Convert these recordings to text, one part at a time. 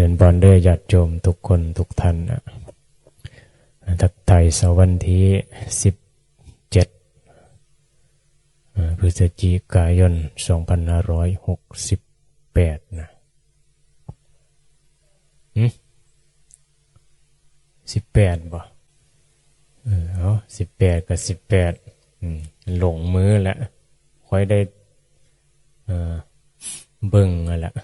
ริญพรเด้อญาติโยมทุกคนทุกท่านนะทักทายเสาร์วันที่17พฤศจิกายน2568นะ18บ่เอา18กับ18หลงมือแล้วค่อยได้เบิ่งนั่นแหละ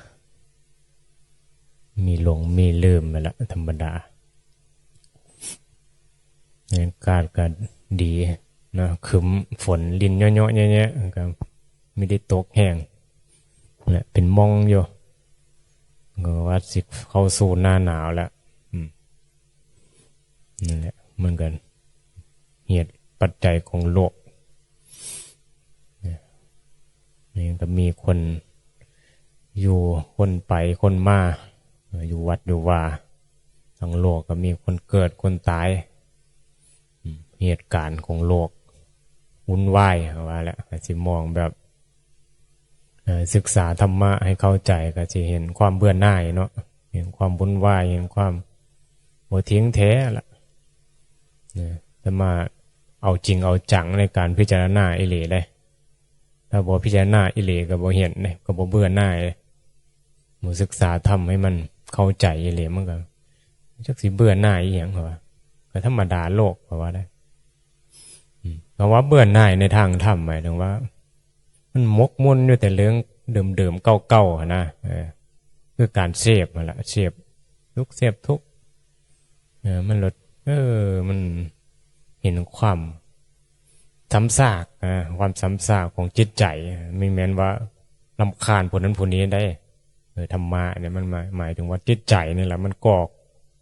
มีหลงมีลืมมาละธรรมดาการกันดีนะขึ้นฝนลินเยอะๆแยะๆก็ไม่ได้ตกแห้งแหละเป็นมองอยู่ก็ว่าสิเข้าสู่หน้าหนาวแล้วนั่นแหละเหมือนกันเหตุปัจจัยของโลกนี่ก็มีคนอยู่คนไปคนมาอยู่วัดอยู่ว่าทั้งโลกก็มีคนเกิดคนตายเหตุการณ์ของโลกวุ่นวายว่าแล้วก็สิมองแบบศึกษาธรรมะให้เข้าใจก็จะเห็นความเบื่อหน่ายเนาะเห็นความวุ่นวายเห็นความบ่ทิ้งแท้ละแต่มาเอาจริงเอาจังในการพิจารณาอิเลได้ถ้าบ่พิจารณาอิเลก็บ่เห็นเลยก็บ่เบื่อหน่ายเลยบ่ศึกษาธรรมให้มันเข้าใจอิเลมันก็จักสิเบื่อหน่ายอีหยังเหรอก็ธรรมดาโลกเพราะว่าได้เพราะว่าเบื่อหน่ายในทางธรรมหมายถึงว่ามันมกมุ่นอยู่แต่เรื่องเดิมๆเก่าๆนะคือการเสพนั่นแหละเสพทุกเสพทุกมันลดมันเห็นความซ้ำซากความซ้ำซากของจิตใจไม่แม้นว่ารำคาญผู้นั้นผู้นี้ได้ธรรมะเนี่ยมันหมายถึงว่าจิตใจนี่แหละมันก่อ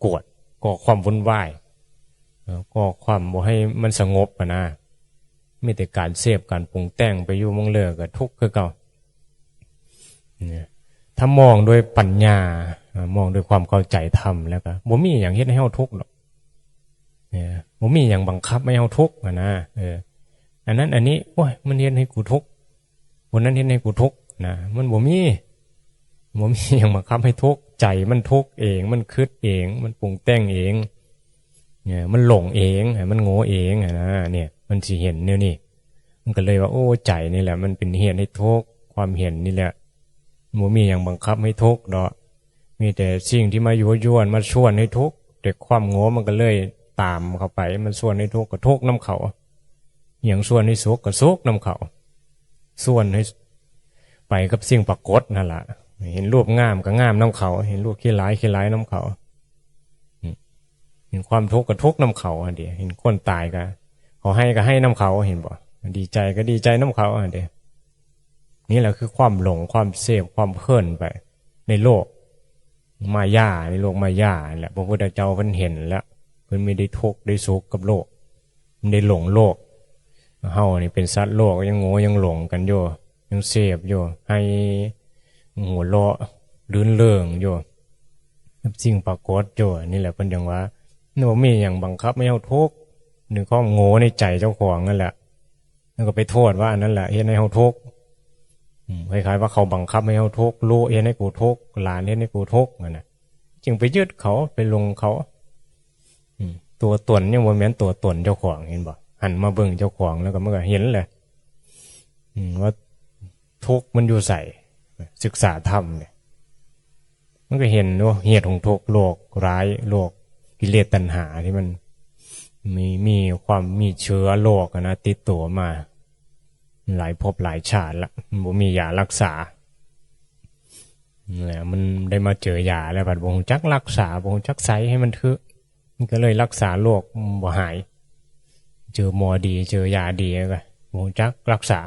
กวดก่อความวุ่นวายก่อความบ่ให้มันสงบนะมีแต่การเสพการปรุงแต่งไปอยู่มองเลิกกับทุกข์คือเก่าถ้ามองด้วยปัญญามองด้วยความเข้าใจธรรมแล้วก็บ่มีอย่างเฮ็ดให้เฮาทุกข์หรอกบ่มีอย่างบังคับไม่เฮาทุกข์นะอันนั้นอันนี้โอ้ยมันเฮ็ดให้กูทุกข์คนนั้นเฮ็ดให้กูทุกข์นะมันบ่มีอย่างบังคับให้ทุกข์ใจมันทุกข์เองมันคิดเองมันปรุงแต่งเองเนี่ยมันหลงเองมันโง่เองนะเนี่ยมันสิเห็นเนี่ยนี่มันก็เลยว่าโอ้ใจนี่แหละมันเป็นเหตุให้ทุกข์ความเห็นนี่แหละบ่มีอย่างบังคับให้ทุกข์ดอกมีแต่สิ่งที่มายั่วยวนมาชวนให้ทุกข์แต่ความโง่มันก็เลยตามเข้าไปมันชวนให้ทุกข์ก็ทุกข์นำเขาอย่างชวนให้สุขก็สุขนำเขาชวนให้ไปกับสิ่งปรากฏนั่นแหละเห็นรูปงามก็งามนำเขาเห็นรูปขี้ร้ายนำเขาเห็นความทุกข์ก็ทุกข์นำเขาเดี๋ยวเห็นคนตายก็เขาให้ก็ให้นำเขาเห็นบ่ดีใจก็ดีใจนำเขาเดี๋ยวนี่แหละคือความหลงความเสพความเพลินไปในโลกมายาในโลกมายาแหละพระพุทธเจ้าเพิ่นเห็นแล้วเพิ่นไม่ได้ทุกข์ได้สุขกับโลกมันได้หลงโลกเฮานี่เป็นสัตว์โลกยังโง่ยังหลงกันอยู่ยังเสพอยู่ให้หัวเราะลื่นเริงอยู่สิ่งปรากฏอยู่นี่แหละเพิ่นจังว่าบ่มีหยังบังคับให้เฮาทุกข์นึกความโง่ในใจเจ้าของนั่นแหละแล้วก็ไปโทษว่าอันนั้นแหละเฮ็ดให้เฮาทุกข์คล้ายๆว่าเขาบังคับให้เฮาทุกข์ลูกเฮ็ดให้กูทุกข์หลานเฮ็ดให้กูทุกข์นั่นน่ะจึงไปยึดเขาไปลงเขาตัวตนยังบ่แม่นตัวตนเจ้าของเห็นบ่หันมาเบิ่งเจ้าของแล้วก็มันก็เห็นเลยว่าทุกข์มันอยู่ใส่ศึกษาธรรมเนี่ยมันก็เห็นว่าเหตุของทุกข์โลกร้ายโลกกิเลสตัณหาที่มันมีความมีเชื้อโรคนะติดตัวมาหลายภพหลายชาติละบ่มียารักษาเนี่ยมันได้มาเจอยาแล้วบัดบ่ฮู้จักรักษาบ่ฮู้จักใช้ให้มันทึมันก็เลยรักษาโรคบ่หายเจอหมอดีเจอยาดีก็บ่ฮู้จักรักษา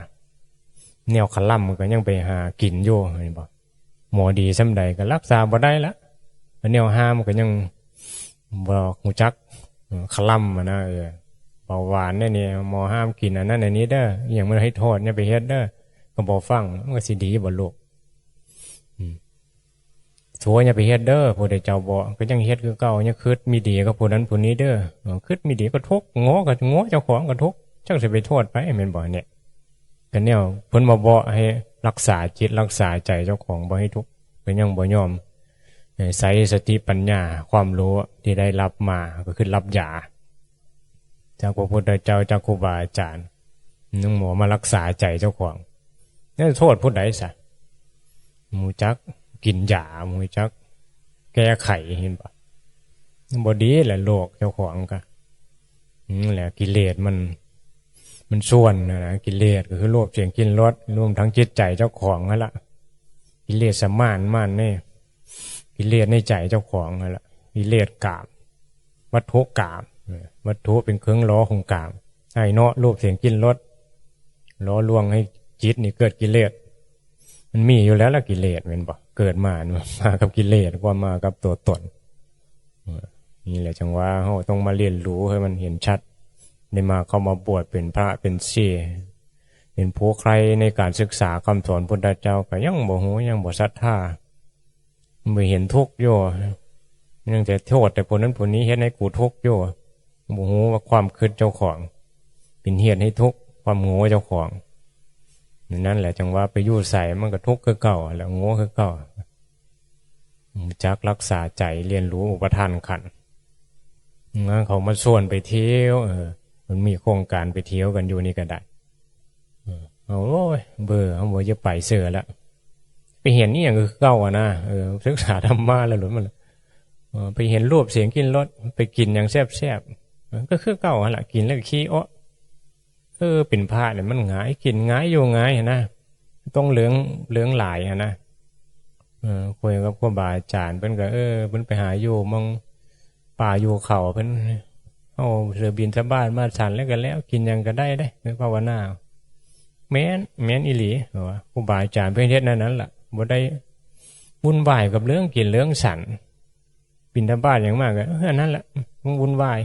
แนวขล่ำก็ยังไปหากินอยู่เห็นบ่หมอดีซำใดก็รักษาบ่ได้ละแนวห้ามก็ยังบ่ฮู้จักขล่ำนะเบาหวานเนี่ยหมอห้ามกินอันนั้นอันนี้เด้ออย่างมันให้โทษเนี่ยไปเฮ็ดเด้อก็บ่ฟังมันก็สิดีบ่โลกสัวอย่าไปเฮ็ดเด้อผู้ใดเจ้าบ่ก็ยังเฮ็ดคือเก่ายังคิดมีดีกับผู้นั้นผู้นี้เด้อคิดมีดีก็ทุกข์โง่ก็โง่เจ้าของก็ทุกข์จังสิไปโทษไปแม่นบ่เนี่ยก็แนวเพิ่นมาบอกให้รักษาจิตรักษาใจเจ้าของบ่ให้ทุกข์ก็ยังบ่ยอม ใช้สติปัญญาความรู้ที่ได้รับมาก็คือรับยาจากพระพุทธเจ้าจากครูบาอาจารย์นึงหมอมารักษาใจเจ้าของนี่โทษผู้ใดซะมูจักกินยามูจักแก้ไขเห็นปะบ่ดีแหละโลกเจ้าของก็แหละกิเลสมันส่วนนะกิเลสก็คือโลภเสียงกินรสรวมทั้งจิตใจเจ้าของนั่นแหละกิเลสสมานมันนี่กิเลสในใจเจ้าของนั่นแหละกิเลสกามวัตถุกามวัตถุเป็นเครื่องล้อของกามไอ้เนาะโลภเสียงกินรสล้อลวงให้จิตนี่เกิดกิเลสมันมีอยู่แล้วละกิเลสเป็นบ่เกิดมากับกิเลสก็มากับตัวตนนี่แหละจังว่าเราต้องมาเรียนรู้ให้มันเห็นชัดได้มาเข้ามาบวชเป็นพระเป็นชีเป็นผู้ใครในการศึกษาคำสอนพุทธเจ้าก็ยังบ่ฮู้ยังบ่ศรัทธาไม่เห็นทุกข์อยู่ยังแต่โทษแต่คนนั้นคนนี้เฮ็ดให้กูทุกข์อยู่บ่ฮู้ว่าความคิดเจ้าของเป็นเหตุให้ทุกข์ความโง่เจ้าของนั่นแหละจังว่าไปอยู่ใส่มันก็ทุกข์คือเก่าแล้วโง่คือเก่าจักรักษาใจเรียนรู้อุปทานขันธ์เขามาส่วนไปเที่ยวมันมีโครงการไปเที่ยวกันอยู่นี่ก็ได้โอ้ยเบื่อเขาบอกจะไปเสือแล้วไปเห็นนี่อย่างคือเก่านะศึกษาธรรมะแล้วหรือมันไปเห็นรูปเสียงกินรสไปกินอย่างแซ่บๆก็คือเก่าแหละกินแล้วขี้อ้อเป็นผ้าเนี่ยมันหงายกินหงายอยู่หงายนะต้องเหลืองหลายนะคุยกับครูบาอาจารย์เพิ่นก็เพิ่นไปหาอยู่มองป่าอยู่เขาเพิ่นเอาเรือบินชาวบ้านมาฉันแล้วกินยังก็ได้ภาวนาแม้นอีหลีว่าครูบาอาจารย์เพิ่นเฮ็ดนั้นล่ะบ่ได้วุ่นวายกับเรื่องกินเรื่องฉันบินชาวบ้านอย่างมากก็อันนั้นแหละมันวุ่นวาย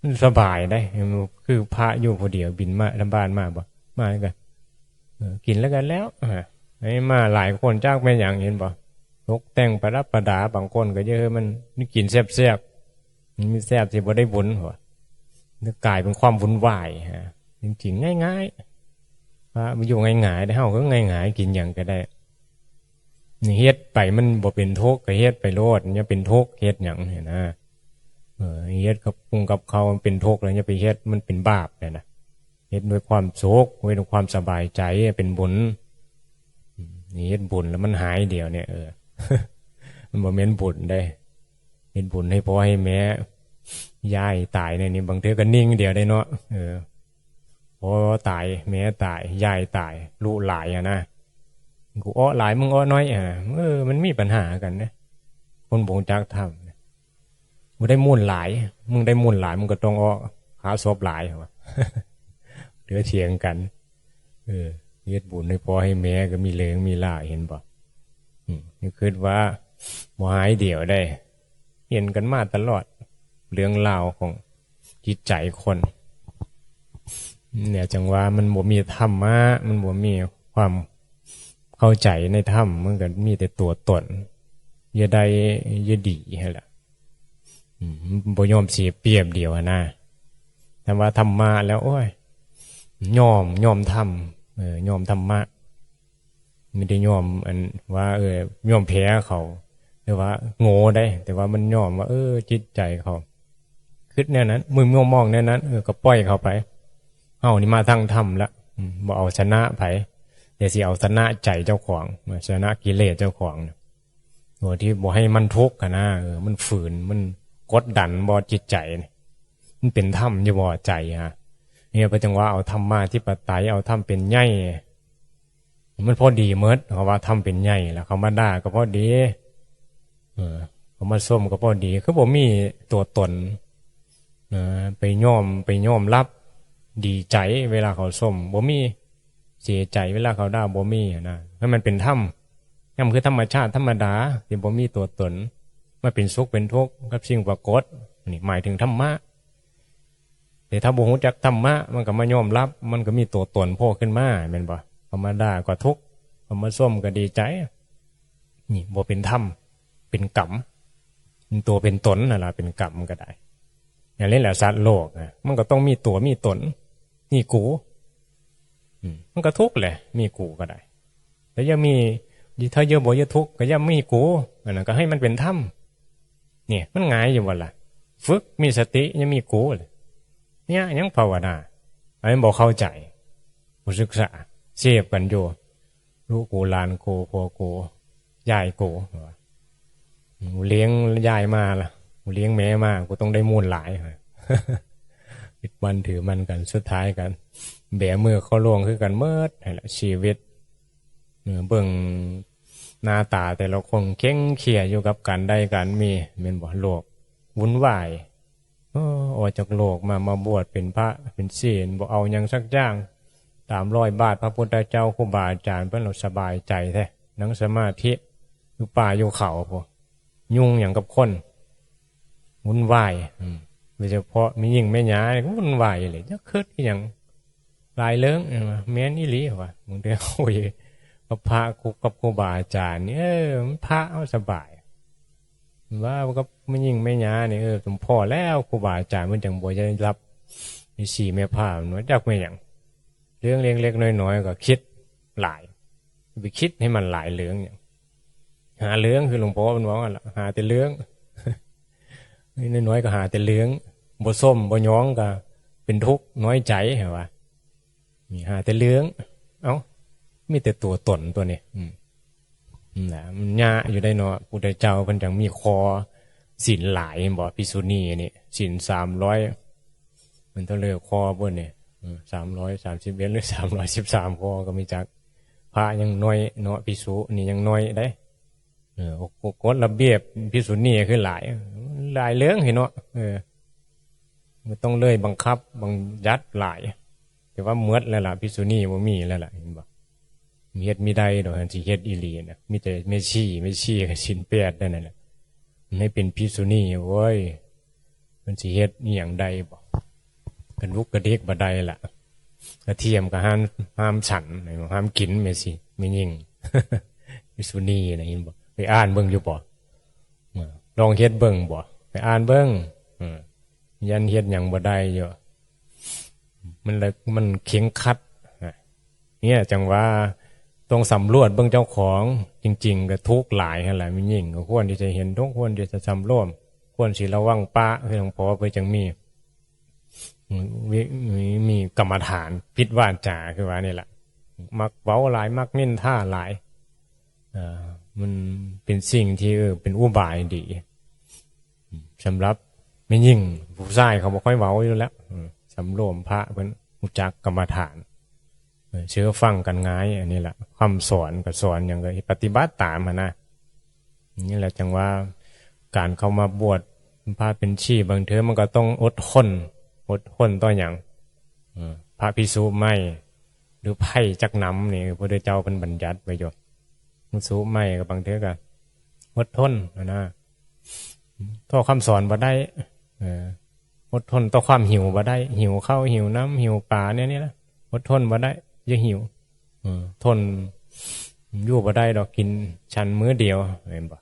มันสบายได้คือพระอยู่ผู้เดียวบินมาชาวบ้านมาบ่มาก็กินแล้วไอ้มาหลายคนจากแม่นหยังเห็นบ่ตกแต่งประดับประดาบางคนก็เยอะมันนี่กินแซ่บๆมันมีแซ่บสิบ่ได้บุญหัวนี่กลายเป็นความวุ่นวายฮะจริงๆง่ายๆพระมันอยู่ง่ายๆได้เฮาก็ง่ายๆกินหยังก็ได้นี่เฮ็ดไปมันบ่เป็นทุกข์ก็เฮ็ดไปโลดอย่าเป็นทุกข์เฮ็ดหยังเนี่ยนะเฮ็ดกับปรุงกับเขามันเป็นทุกข์แล้วอย่าไปเฮ็ดมันเป็นบาปเนี่ยนะเฮ็ดด้วยความสุขด้วยความสบายใจเป็นบุญนี่เฮ็ดบุญแล้วมันหายเดียวเนี่ยมันบ่แม่นบุญได้เฮ็ดบุญให้พ่อให้แม่ยายตายเนี่ยนี่บางทีก็นิ่งเดียวได้เนาะพ่อตายแม่ตายยายตายลูกหลายนะกูอ้อหลายมึงอ้อน้อยมันมีปัญหากันนะคนบ่จักทำมึงได้มุ่นหลายมึงได้มุ่นหลายมึงก็ต้องอ้อหาศพหลายเหรอเหลือเถียงกันเฮ็ดบุญให้พ่อให้แม่ก็มีเหลืองมีล่าเห็นป่ะนี่คือว่าหายเดี่ยวได้เห็นกันมาตลอดเรื่องราวของจิตใจคนเนี่ยจังว่ามันบ่มีธรรมะมันบ่มีความเข้าใจในธรรมมันก็มีแต่ตัวตนอย่าได้อย่าดีให้ล่ะบ่ยอมเสียเปรียบเดียวนะแต่ว่าธรรมะแล้วโอ้ยยอมทำยอมธรรมะไม่ได้ยอมอันว่ายอมแพ้เขาหรือว่าโง่ได้แต่ว่ามันยอมว่าจิตใจเขาคิดแนวนั้นมือมองแนวนั้นก็ปล่อยเขาไปเฮานี่มาทั้งธรรมละบ่เอาชนะไผแต่สิเอาชนะใจเจ้าของชนะกิเลสเจ้าของตัวที่บ่ให้มันทุกข์นะมันฝืนมันกดดันบ่จิตใจมันเป็นธรรมอยู่บ่ใจฮะเนี่ยพระจังว่าเอาธรรมะที่ปไตยเอาธรรมเป็นใหญ่มันพอดีเมิดเขาว่าธรรมเป็นใหญ่แล้วเขามาด่าก็พอดีเขามาส้มก็พอดีคือบ่มีตัวตนไปย่อมรับดีใจเวลาเขาส้มบ่มีเสียใจเวลาเขาด่าบ่มีนะให้มันเป็นธรรมมันคือธรรมชาติธรรมดาที่บ่มีตัวตนมาเป็นสุขเป็นทุกข์กับสิ่งปรากฏนี่หมายถึงธรรมะแต่ถ้าบ่รู้จักธรรมะมันก็มายอมรับมันก็มีตัวตนโผล่ขึ้นมาแม่นบ่เขามาด่าก็ทุกข์เขามาส้มก็ดีใจนี่บ่เป็นธรรมเป็นกรรมเป็นตัวเป็นตนนั่นล่ะเป็นกรรมก็ได้อย่างนี้แหละสัตว์โลกมันก็ต้องมีตัวมีตนนี่กูมันก็ทุกข์แหละมีกูก็ได้แล้วยังมี ถ้าเยอะบ่เยอะทุกข์ก็ย่ามีกูอันนั้นก็ให้มันเป็นธรรมเนี่ยมันง่ายอยู่บ่ล่ะฝึกมีสติยังมีกูเนี่ยยังภาวนาอันนี้บ่เข้าใจบ่ศึกษาเสพกันอยู่ลูกกูหลานกูพ่อกูยายกูเลี้ยงยายมาล่ะเลี้ยงแม่มากูต้องได้มูลหลายปิดมันถือมันกันสุดท้ายกันแบมือเข้าลงคือกันเมื่อไหร่ชีวิตเบิ่งหน้าตาแต่เราคงเข่งเขี่ยอยู่กับการได้การมีเป็นบ่โลกวุ่นวายออกจากโลกมาบวชเป็นพระเป็นศีลบ่เอายังสักอย่าง300 บาทพระพุทธเจ้าครูบาอาจารย์เพื่อนเราสบายใจแท้นั่งสมาธิอยู่ป่าอยู่เขาพวกยุ่งอย่างกับคนวุ่นวายโดยเฉพาะมียิ่งไม่หยาก็วุ่นวายเลยจะคิดอย่างลายเลื้งแม้นอีหลีวะมึงเดียวโอ้ยพระกับครูบาอาจารย์นี่พระเอาสบายว่าก็ไม่ยิ่งไม่หยาเนี่ยสมพ่อแล้วครูบาอาจารย์มันจังบ่จะรับมีสี่แม่ผ้าหนูจักไม่อย่างเรื่องเล็กๆน้อยๆก็คิดหลายไปคิดให้มันหลายเรื่องอย่างหาเรื่องคือหลวงพ่อมันบอกว่าหาแต่เรื่องน้อยๆก็หาแต่เรื่องบ่ส้มบ่ย้องก็เป็นทุกข์น้อยใจเหรอวะมีหาแต่เรื่องมีแต่ตัวตนตัวนี้นะมันยะอยู่ได้เนาะพุทธเจ้าเพิ่นจังมีคอศีลหลายบ่ภิกษุณีนี่ศีล300มันต้องเลิกคอเบิ่นนี่331หรือ313คอก็มีจักพระยังน้อยเนาะภิกษุนี่ยังน้อยได้กฎระเบียบภิกษุณีคือหลายเรื่องเห็นเนาะมันต้องเลยบังคับบังยัดหลายแต่ว่าเมือดแล้วล่ะภิกษุณีบ่มีแล้วล่ะเห็นบ่มีเฮ็ดมีได้ดอกสิเฮ็ดอีหลีนะมีแต่ไม่ชี้กับศีล8นั่นแหละมันให้เป็นภิกษุณีโว้ยมันสิเฮ็ดอีหยังใดบ่กันลุกกระเดกบ่ได้ล่ะกระเทียมก็ห้ามฉันห้ามกินแม่สิไม่ยิ่งภิกษุณีนะเห็นบ่ไปอ่านเบิ่งอยู่บ่ลองเฮ็ดเบิ่งบ่ไปอ่านเบิ่งยันเฮ็ดหยังบ่ได้อยู่มันเข็งขัดเนี่ยจังว่าต้องสำรวจเบื้องเจ้าของจริงๆก็ทุกหลายอะไรมันยิ่งก็ควรที่จะเห็นทุกควรที่จะสำรวจควรสิระวังปะคือหลวงพ่อไปจังมีกรรมฐานพิษวาจาคือว่านี่แหละมักเว้าหลายมักนินท่าหลายมันเป็นสิ่งที่เป็นอุบายดีสำหรับไม่ยิ่งผู้ชายเขาบ่ค่อยเว้าอยู่แล้วสำรวมพระเพิ่นรู้จักกรรมฐานเชื่อฟังกันง่ายอันนี้แหละคำสอนกับสอนอย่างไรปฏิบัติตามนะนี่แหละจังว่าการเข้ามาบวชพระเป็นชีบางเทอมันก็ต้องอดทนต่ออย่างพระภิกษุไม่หรือไผ่จักน้ำนี่พระพุทธเจ้าเป็นบัญญัติไว้อยู่ภิกษุไม่กับบางเทอก็อดทนนะต่อคำสอนบ่ได้อดทนต่อความหิวบ่ได้หิวข้าวหิวน้ำหิวปลาเนี่ยนี่นะอดทนบ่ได้อย่าหิวทนอยู่บ่ได้ดอกกินชันมื้อเดียวเห็นบ่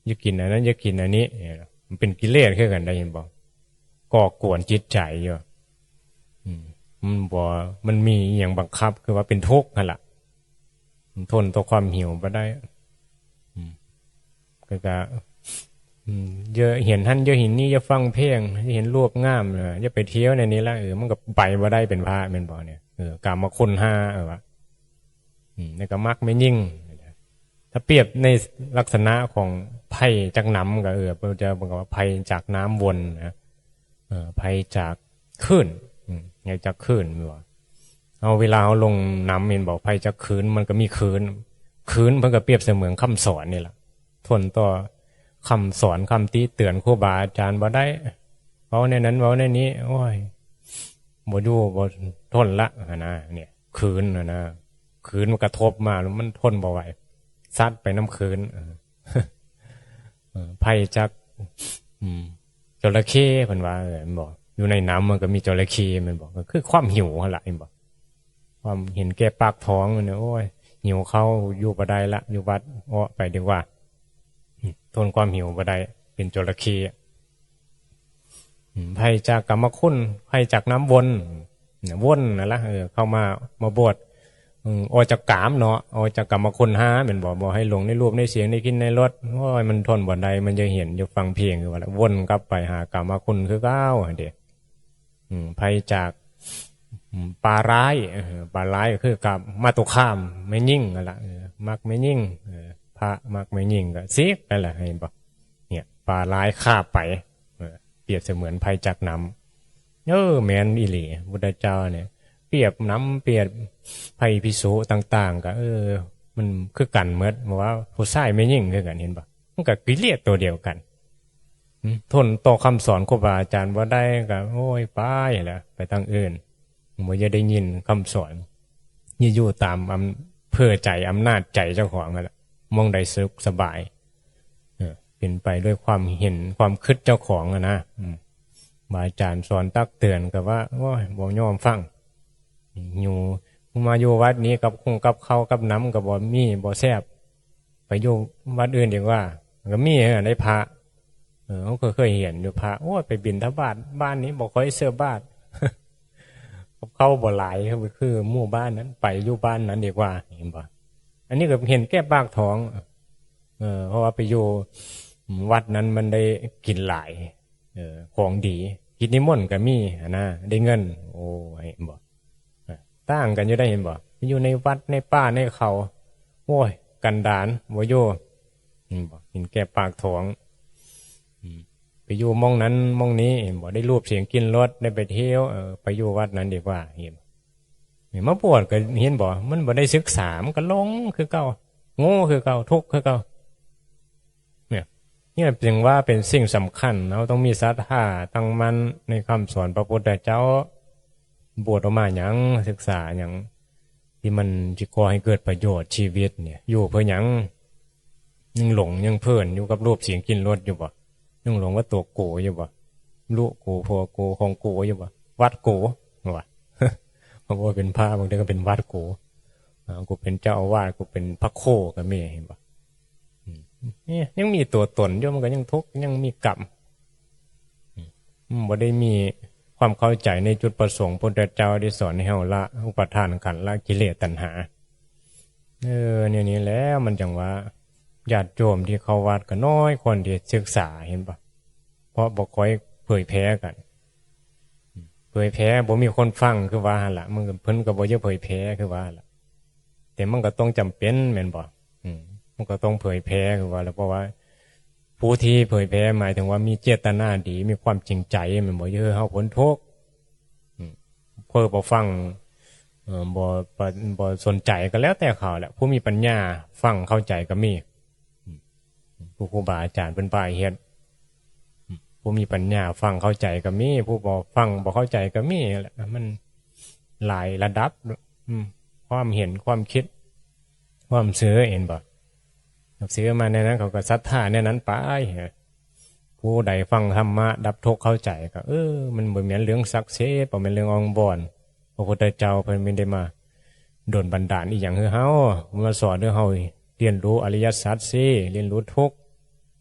อย่ากินอันนั้นอย่ากินอันนี้มันเป็นกิเลสคือกันได้เห็นบ่ก่อกวนจิตใจอยู่มันมีอย่างบังคับคือว่าเป็นทุกข์นั่นแหละทนต่อความหิวบ่ได้ก็เยอะเห็นท่านเยอะเห็นนี่จะฟังเพลงเห็นรูปงามจะไปเที่ยวในนี้แล้วมันก็ไปบ่ได้เป็นพระเป็นบ่เนี่ยกามคุณ5วะนี่ก็มักไม่ยิ่งถ้าเปรียบในลักษณะของไผ่จากน้ำก็จะบอกว่าไผ่จากน้ำวนนะไผ่จากคลื่นไงจากคลื่นบ่เอาเวลาเอาลงน้ำเห็นบอกไผ่จากคลื่นมันก็มีคลื่นเพิ่นก็เปรียบเสมือนคำสอนนี่แหละทนต่อคำสอนคำตีเตือนครูบาอาจารย์บ่ได้เว้าในนั้นเว้าในนี้โอ้ยบ่อยู่บ่ทนละนะเนี่ยคืนนะคืนมันกระทบมาแล้วมันทนบ่ไหวซัดไปน้ำคืนไผ่จักจระเข้เพิ่นว่ามันบอกอยู่ในน้ำมันก็มีจระเข้มันบอกก็คือความหิวหั่นล่ะมันบอกความเห็นแก่ปากท้องมันโอ้ยหิวเข้าอยู่บ่ได้ละอยู่วัดไปดีกว่าทนความหิวบ่ได้เป็นจระเข้ไผ่จากกรรมคุณไผ่จากน้ำวนนั่นละเข้ามาบวช ออกจากกามเนาะออกจากกรรมคุณห้าเป็นบอกให้หลงในรูปในเสียงในกลิ่นในรสโอ้ยมันทนบ่ได้มันจะเห็นอยู่ฟังเพียงคือว่าวนกลับไปหากรรมคุณคือเก้าเด็กภัยจากปลาร้ายปลาร้ายก็คือกับมาตุข้ามไม่ยิ่งนั่นแหละมักไม่ยิ่งพระมักไม่ยิ่งก็ซีกนั่นแหละเห็นปะเนี่ยปลาร้ายฆ่าไปเปรียบเสมือนภัยจากน้ำแมนอิหลีพุทธเจ้าเนี่ยเปรียบน้ำเปรียบภัยพิสุต่างๆก็มันคือกันเมื่อว่าผู้ชายไม่ยิ่งคือกันเห็นปะมันก็กิเลสตัวเดียวกันทนต่อคำสอนครูบาอาจารย์ว่าได้ก็โอ้ยป้ายแหละไปทางอื่นมันจะได้ยินคำสอนอยู่ตามเพื่อใจอำนาจใจเจ้าของนั่นแหละมองได้สุขสบายเป็นไปด้วยความเห็นความคิดเจ้าของนะอาจารย์สอนตักเตือนกับว่าโอ้ยบ่ยอมฟังอยู่มาอยู่วัดนี้กับคงกับเขากับน้ำกับบ่มีบ่แซบไปอยู่วัดอื่นดีกว่าก็มีได้พระเขาเคยเห็นอยู่พระโอ้ยไปบิณฑบาตบ้านนี้บอกค่อยเสื้อบาทเข้าบ่หลายคือหมู่บ้านนั้นไปอยู่บ้านนั้นดีกว่าเห็นป่ะอันนี้ก็เห็นแก้ปากท้องเพราะว่าไปอยู่วัดนั้นมันได้กินหลายของดีกินนิมนต์ก็มีนะได้เงินโอ้เห็นบ่ต่างกันอยู่ได้เห็นบ่อยู่ในวัดในป่าในเขาโอ้ยกันดารบ่อยู่บ่เห็นแก้ปากท้องไปอยู่มองนั้นมองนี้บ่ได้รูปเสียงกินรสได้ไปเที่ยวไปอยู่วัดนั้นดีกว่าเห็นมาปวดก็เห็นบ่มันบ่ได้ศึกษามันก็หลงคือเก่าโง่คือเก่าทุกข์คือเก่าเนี่ยนี่จึงว่าเป็นสิ่งสำคัญเราต้องมีศรัทธาตั้งมั่นในคำสอนพระพุทธเจ้าบวชออกมาอย่างศึกษาอย่างที่มันจะก่อให้เกิดประโยชน์ชีวิตเนี่ยอยู่เพื่ออย่างยังหลงยังเพลินอยู่กับรูปเสียงกินรสอยู่บ่ยังหลงว่าตัวโกอยู่บ่ลูกโกพัวโกของโกอยู่บ่วัดโกว่ะบางคนเป็นพระบางทีก็เป็นวัดโกกูเป็นเจ้าอาวาสกูเป็นพระโคก็มีเห็นบ่นี่ยังมีตัวตนอยู่มันก็ยังทุกข์ยังมีกรรมบ่ได้มีความเข้าใจในจุดประสงค์พุทธเจ้าที่สอนให้เฮาละอุปทานขันธ์ละกิเลสตัณหาเนี่ยนี้แล้วมันจังว่าญาติโยมที่เข้าวัดก็น้อยคนที่ศึกษาเห็นปะเพราะบอกค่อยเผยแพร่กันเผยแพร่บ่มีคนฟังคือว่าล่ะมึงเพิ่นก็บ่เยอะเผยแพร่คือว่าล่ะแต่มันก็ต้องจำเป็นแม่นบ่มันก็ต้องเผยแพร่คือว่าแล้วเพราะว่าผู้ที่เผยแพร่หมายถึงว่ามีเจตนาดีมีความจริงใจแม่นบ่เยอะเฮาพ้นทุกข์เพิ่นบ่ฟังบ่สนใจก็แล้วแต่เขาแหละผู้มีปัญญาฟังเข้าใจก็มีผู้ครูบาอาจารย์เป็นป่าเฮ็ดผู้มีปัญญาฟังเข้าใจก็มีผู้บ่ฟังบ่เข้าใจก็มีแหละมันหลายระดับความเห็นความคิดความเชื่อเห็นบ่เชื่อมาในนั้นเขาก็ศรัทธาในนั้นไปผู้ใดฟังธรรมะดับทุกข์เข้าใจก็มันบ่แม่นเรื่องศักดิ์สิทธิ์บ่แม่นเรื่ององค์บอนพระพุทธเจ้าเพิ่นไม่ได้มาโดนบันดาลอีหยังให้เฮามาสอนให้เฮาเรียนรู้อริยสัจสิเรียนรู้ทุกข์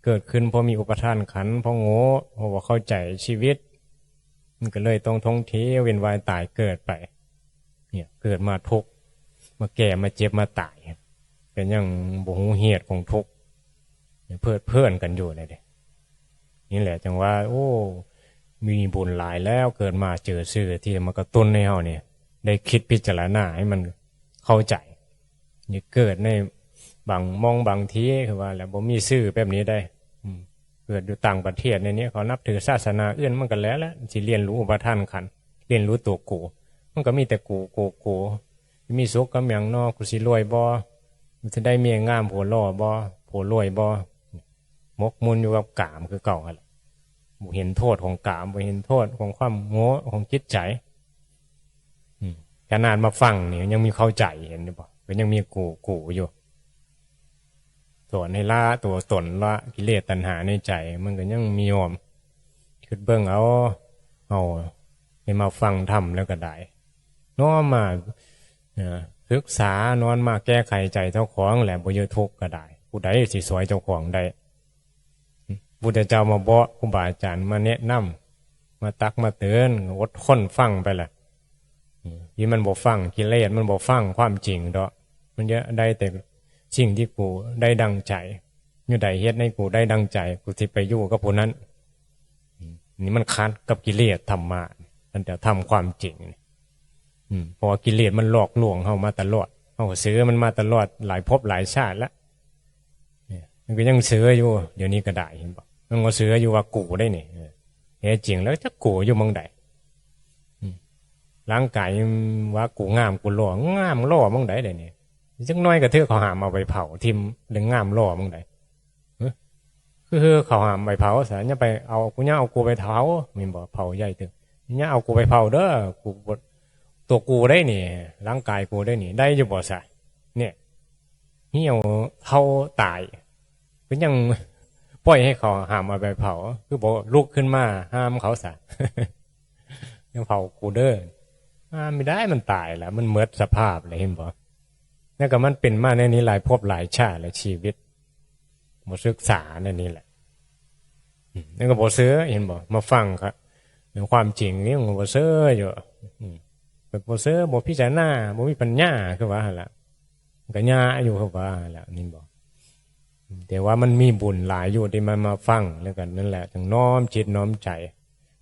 เกิดขึ้นเพราะมีอุปทานขันธ์เพราะโง่เพราะว่าเข้าใจชีวิตมันก็เลยต้องท่องเที่ยวเวียนว่ายตายเกิดไปเนี่ยเกิดมาทุกข์มาแก่มาเจ็บมาตายเป็นอย่างบ่ฮู้เหตุของทุกข์เพื่อนกันอยู่เลยเด้นี่แหละจังว่าโอ้มีบุญหลายแล้วเกิดมาเจอสื่อที่มันกระตุ้นให้เฮาเนี่ยได้คิดพิจารณาให้มันเข้าใจนี่เกิดในบางทีคือว่าแล้วบ่มีสื่อแบบนี้ได้เกิดอยู่ต่างประเทศในนี้เขานับถือศาสนาอื่นมันก็แล้วสิเรียนรู้อุปทานขันธ์เรียนรู้ตัวกูมันก็มีแต่กูมีสุขกับหยังนอกูสิรวยบ่มันจะได้เมียงามผัวหล่อบ่ผัวรวยบ่มกมุ่นอยู่กับกามคือเก่าหั่นล่ะบ่เห็นโทษของกามบ่เห็นโทษของความโง่ของจิตใจขนาดมาฟังนี่ยังมีเข้าใจเห็นบ่ก็ยังมีกูอยู่ส่วนในละตัวตนละกิเลสตัณหาในใจมันก็ยังมียอมคิดเบิ่งเอาให้มาฟังธรรมแล้วก็ได้น้อมมาศึกษานอนมาแก้ไขใจเจ้าของแหละบ่ยึดทุกข์ก็ได้ผู้ใดสิสวยเจ้าของได้พุทธเจ้ามาบอกครูบาอาจารย์มาแนะนำมาตักมาเตือนอดทนฟังไปแหละ ที่มันบ่ฟังกิเลสมันบ่ฟังความจริงดอกมันจะได้แต่สิ่งที่กูได้ดังใจอยู่ใดเฮ็ดให้กูได้ดังใจกูสิไปอยู่กับผู้นั้นนี่มันคัดกับกิเลสธรรมะมันจะทำความจริงเพราะกิเลสมันหลอกลวงเฮามาตลอดเฮาซื้อมันมาตลอดหลายภพหลายชาติแล้วมันก็ยังซื้ออยู่เดี๋ยวนี้ก็ได้เห็นบ่มันก็ซื้ออยู่ว่ากูได้นี่แท้จริงแล้วจะกูอยู่เมืองใดร่างกายว่ากูงามกูหล่องามหล่อเมืองใดได้นี่จักน้อยก็เถือเขาหามเอาไปเผาทิ่มเรื่องงามหล่อเมืองใดคือเขาหามไปเผาซะเนี่ยไปเอากูเนี่ยเอากูไปเผามีบ่เผาใหญ่ตึงเนี่ยเอากูไปเผาเด้อกูตัวกูได้นี่ร่างกายกูได้นี่ได้อยู่บ่ซะเนี่ยเหี่ยวเท่าตายก็ยังปล่อยให้เขาหามเอาไปเผาคือบอกลุกขึ้นมาห้ามเขาซะยังเผากูเด้อไม่ได้มันตายแล้วมันเมิดสภาพเลยเห็นบ่นี่ก็มันเป็นมาในนี้หลายภพหลายชาติหลายชีวิตบ่ศึกษาในนี้แหละนี่ก็บ่ซื้อเห็นบ่มาฟังครับเรื่องความจริงนี่มันบ่ซื้ออยู่แบบบ่ซื้อบ่พิจารณาบ่มีปัญญาคือว่าหั่นล่ะก็ญาอยู่คือว่าหั่นล่ะนี่บ่แต่ว่ามันมีบุญหลายอยู่ที่มันมาฟังแล้วกันนั่นแหละถึงน้อมจิตน้อมใจ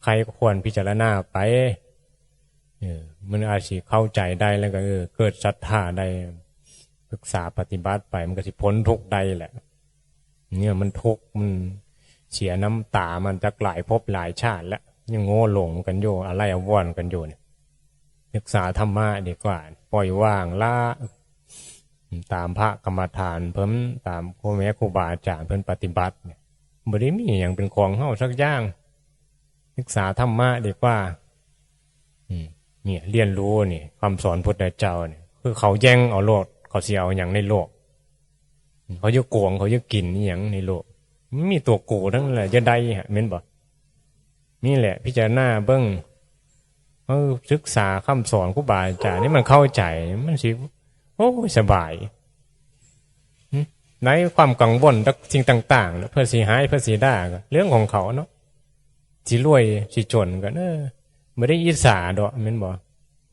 ใครก็ควรพิจารณาไปมันอาจสิเข้าใจได้แล้วก็เกิดศรัทธาได้ศึกษาปฏิบัติไปมันก็สิพ้นทุกข์ได้แหละเนี่ยมันทุกข์มันเสียน้ำตามันจะหลายภพหลายชาติแล้วยังโง่หลงกันอยู่อะไรอวรกันอยู่เนี่ยศึกษาธรรมะดีกว่าปล่อยว่างละตามพระกรรมฐานเพิ่มตามพ่อแม่ครูบาอาจารย์เพิ่นปฏิบัติเนี่ยบ่ได้มีอย่างเป็นของเฮาสักอย่างศึกษาธรรมะดีกว่าเนี่ยเรียนรู้นี่คำสอนพุทธเจ้าเนี่ยคือเขาแย่งเอาโลกเขาสิเอาอย่างในโลกเขายึดโกงเขายึดกินนี่อย่างในโลกมีตัวกูทั้งนั้นแหละจะได้ฮะเม้นบ่นี่แหละพิจารณาเบิ่งศึกษาคำสอนครูบาอาจารย์นี่มันเข้าใจมันสิโอ้สบายในความกังวลสิ่งต่างๆเพื่อสิหายเพื่อสิได้ก็เรื่องของเขาเนาะสิรวยสิจนก็ไม่ได้อิจฉาดอกแม่นบ่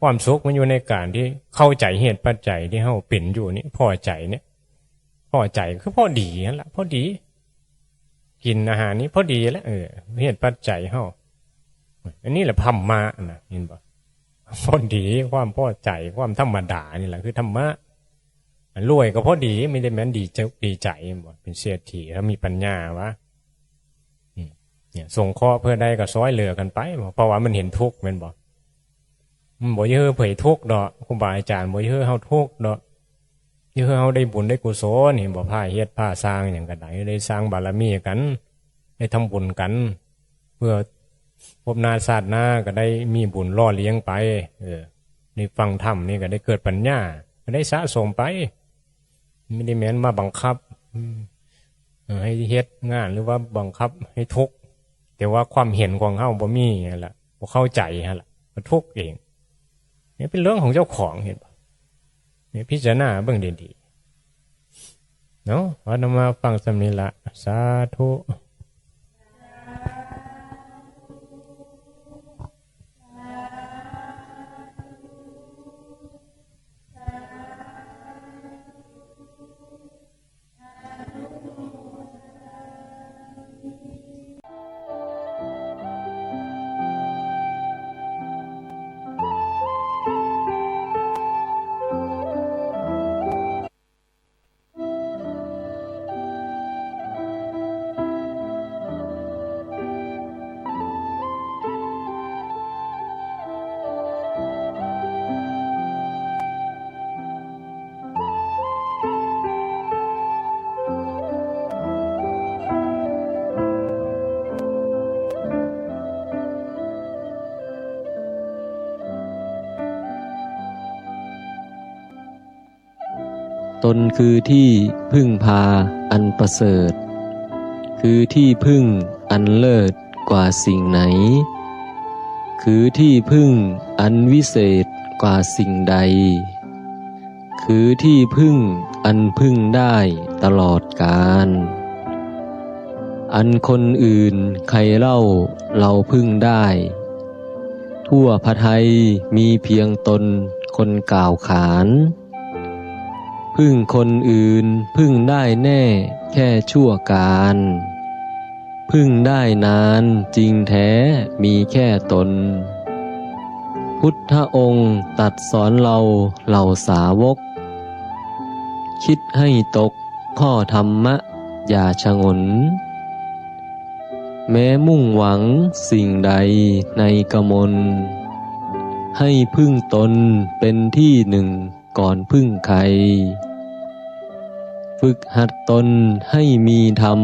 ความสุขมันอยู่ในการที่เข้าใจเหตุปัจจัยที่เฮาเป็นอยู่นี่พอใจเนี่ยพอใจคือพอดีนั่นแหละพอดีกินอาหารนี้พอดีแล้วเหตุปัจจัยเฮาอันนี้แหละธรรมะนะเห็นบ่พอดีความพอใจความธรรมดานี่แหละคือธรรมะรวยก็พอดีไม่ได้แม้นดีใจบ่เป็นเศรษฐีถ้ามีปัญญาวะเนี่ยส่งข้อเพื่อได้ก็ซ้อยเหลือกันไปเพราะว่ามันเห็นทุกข์แม่นบ่บ่เยอะเผยทุกข์ดอกครูบาอาจารย์บ่เยอะเฮาทุกข์ดอกเยอะเฮาได้บุญได้กุศลเห็นบ่ผ้าเฮ็ดผ้าสร้างอย่างก็ได้สร้างบารมีกันได้ทำบุญกันเพื่อภพหน้าชาติหน้าก็ได้มีบุญล่อเลี้ยงไปในฟังธรรมนี่ก็ได้เกิดปัญญาก็ได้สะสมไปไม่ได้แม้นมาบังคับให้เฮ็ดงานหรือว่าบังคับให้ทุกข์แต่ว่าความเห็นของเฮาบ่มีนั่นล่ะบ่เข้าใจฮะล่ะมันทุกข์เองนี่เป็นเรื่องของเจ้าของเห็นป่ะนี่พิจารณาเบิ่งดีๆเนาะว่านํมาฟังสำนี้ละสาธุตนคือที่พึ่งพาอันประเสริฐคือที่พึ่งอันเลิศกว่าสิ่งไหนคือที่พึ่งอันวิเศษกว่าสิ่งใดคือที่พึ่งอันพึ่งได้ตลอดกาลอันคนอื่นใครเล่าเราพึ่งได้ ทั่วพระไทยมีเพียงตนคนกล่าวขาน พึ่งคนอื่นพึ่งได้แน่แค่ชั่วการ พึ่งได้นานจริงแท้มีแค่ตน พุทธองค์ตรัสสอนเราเหล่าสาวก คิดให้ตกข้อธรรมะอย่าชงน แม้มุ่งหวังสิ่งใดในกมล ให้พึ่งตนเป็นที่หนึ่งก่อนพึ่งใคร ฝึกหัดตนให้มีธรรม